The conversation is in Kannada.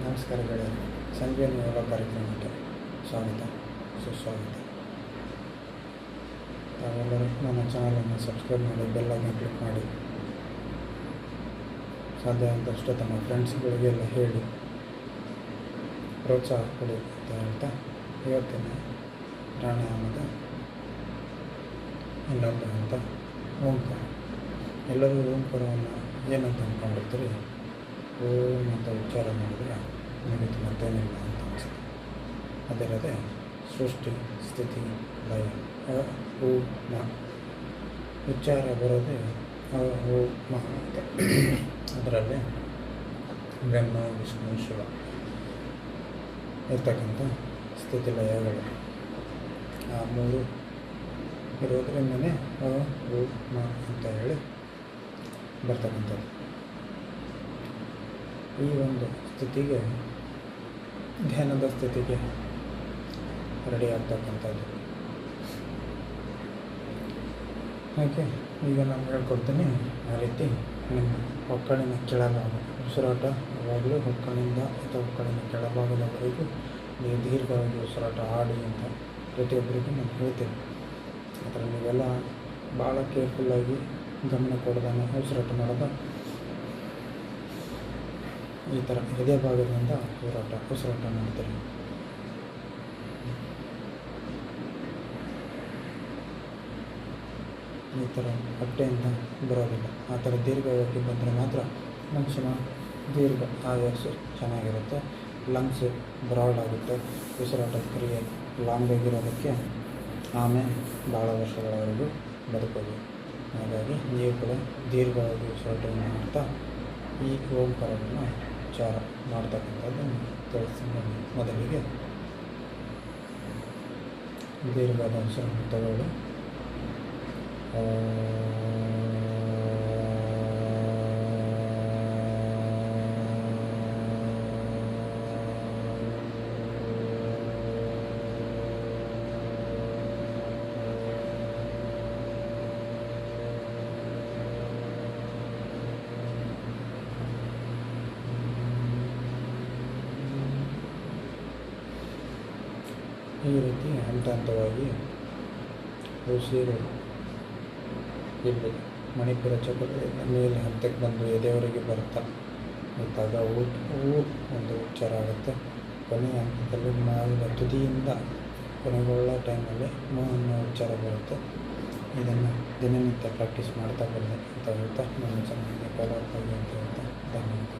ನಮಸ್ಕಾರ ಗೆಳೆಯರು. ಸಂಜೀವಿನಿ ಯೋಗ ಕಾರ್ಯಕ್ರಮಕ್ಕೆ ಸ್ವಾಗತ, ಸುಸ್ವಾಗತ. ತಾವೆಲ್ಲರೂ ನನ್ನ ಚಾನಲನ್ನು ಸಬ್ಸ್ಕ್ರೈಬ್ ಮಾಡಿ, ಬೆಲ್ ಐಕಾನ್ ಕ್ಲಿಕ್ ಮಾಡಿ, ಸಾಧ್ಯ ಆದಷ್ಟು ತಮ್ಮ ಫ್ರೆಂಡ್ಸ್ಗಳಿಗೆಲ್ಲ ಹೇಳಿ ಪ್ರೋತ್ಸಾಹ ಕೊಡಿ ಅಂತ ಹೇಳ್ತಾ, ಇವತ್ತಿನ ಪ್ರಾಣಾಯಾಮದ ಇನ್ನೊಂದು ಅಂತ ಓಂಕಾರ. ಎಲ್ಲರೂ ಓಂಕಾರವನ್ನು ಏನಂತ ಅಂದ್ಕೊಂಡಿರ್ತೀರಿ? ಓಂ ಅಂತ ಉಚ್ಚಾರ ಮಾಡಿದರೆ ಮುಗಿತು, ಮತ್ತೇನಿಲ್ಲ ಅಂತ ಅನಿಸುತ್ತೆ. ಅದರದೇ ಸೃಷ್ಟಿ, ಸ್ಥಿತಿ, ಲಯ. ಓ ಮ ಉಚ್ಚಾರ ಬರೋದೇ ಓ ಮ ಅಂತ. ಅದರಲ್ಲಿ ಬ್ರಹ್ಮ, ವಿಷ್ಣು, ಶಿವ ಇರ್ತಕ್ಕಂಥ ಸ್ಥಿತಿ ಲಯಗಳು ಆ ಮೂರು ಇರೋದ್ರಿಂದನೇ ಓ ಮ ಅಂತ ಹೇಳಿ ಬರ್ತಕ್ಕಂಥದ್ದು. ಈ ಒಂದು ಸ್ಥಿತಿಗೆ, ಧ್ಯಾನದ ಸ್ಥಿತಿಗೆ ರೆಡಿ ಆಗ್ತಕ್ಕಂಥದ್ದು. ಹಾಗೆ ಈಗ ನಾನು ಹೇಳ್ಕೊಡ್ತೀನಿ. ಆ ರೀತಿ ನಿಮ್ಮ ಹೊಕ್ಕಳಿನ ಕೆಳಭಾಗ ಉಸಿರಾಟ ಯಾವಾಗಲೂ ಹೊಕ್ಕಳಿಂದ ಅಥವಾ ಹೊಕ್ಕಳಿನ ಕೆಳಭಾಗದವರೆಗೂ ನೀವು ದೀರ್ಘವಾಗಿ ಉಸಿರಾಟ ಆಡಿ ಅಂತ ಪ್ರತಿಯೊಬ್ಬರಿಗೂ ನಾನು ಹೇಳ್ತೀನಿ. ಅದರ ನೀವೆಲ್ಲ ಭಾಳ ಕೇರ್ಫುಲ್ಲಾಗಿ ಗಮನ ಕೊಡೋದನ್ನು ಉಸಿರಾಟ ಮಾಡೋದು. ಈ ಥರ ಎದೆ ಭಾಗದಿಂದ ಉಸಿರಾಟ ಮಾಡ್ತೀರಿ. ಈ ಥರ ಹೊಟ್ಟೆಯಿಂದ ಬರೋದಿಲ್ಲ. ಆ ಥರ ದೀರ್ಘವಾಗಿ ಬಂದರೆ ಮಾತ್ರ ಮನುಷ್ಯನ ದೀರ್ಘ ಆಯಸ್ಸು ಚೆನ್ನಾಗಿರುತ್ತೆ, ಲಂಗ್ಸ್ ಬ್ರಾಡ್ ಆಗುತ್ತೆ, ಉಸಿರಾಟದ ಕ್ರಿಯೆ ಲಾಂಗ್ ಆಗಿರೋದಕ್ಕೆ ಆಮೇಲೆ ಭಾಳ ವರ್ಷಗಳವರೆಗೂ ಬದುಕೋದು. ಹಾಗಾಗಿ ನೀವು ಕೂಡ ದೀರ್ಘವಾಗಿ ಉಸಿರಾಟವನ್ನು ಮಾಡ್ತಾ ಈ ಓಂಕಾರವನ್ನು ಉಚ್ಚಾರ ಮಾಡ್ತಕ್ಕಂಥದ್ದನ್ನು ತಿಳಿಸ್ತೀನಿ. ಮೊದಲಿಗೆ ದೀರ್ಘದ ಉಸಿರನ್ನು ತಗೊಳ್ಳಿ. ಈ ರೀತಿ ಹಂತ ಹಂತವಾಗಿ ಉಸಿರು ಇಲ್ಲಿ ಮಣಿಪುರ ಚಕ್ರದಿಂದ ಮೇಲೆ ಹಂತಕ್ಕೆ ಬಂದು ಎದೆಯವರೆಗೆ ಬರ್ತಾ ಇದ್ದಾಗ ಒಂದು ಉಚ್ಚಾರ ಆಗುತ್ತೆ. ಕೊನೆಯ ಹಂತದಲ್ಲಿ ನಾಲ್ಕು ತುದಿಯಿಂದ ಕೊನೆಗೊಳ್ಳ ಟೈಮಲ್ಲಿ ಅನ್ನೋ ಉಚ್ಚಾರ ಬರುತ್ತೆ. ಇದನ್ನು ದಿನನಿತ್ಯ ಪ್ರಾಕ್ಟೀಸ್ ಮಾಡ್ತಾ ಬನ್ನಿ ಅಂತ ಹೇಳ್ತಾ, ನನ್ನ ಚಾನಲ್ಗೆ ಫಾಲೋ ಆಗಿ ಅಂತ ಹೇಳ್ತಾ ಧನ್ಯವಾದ.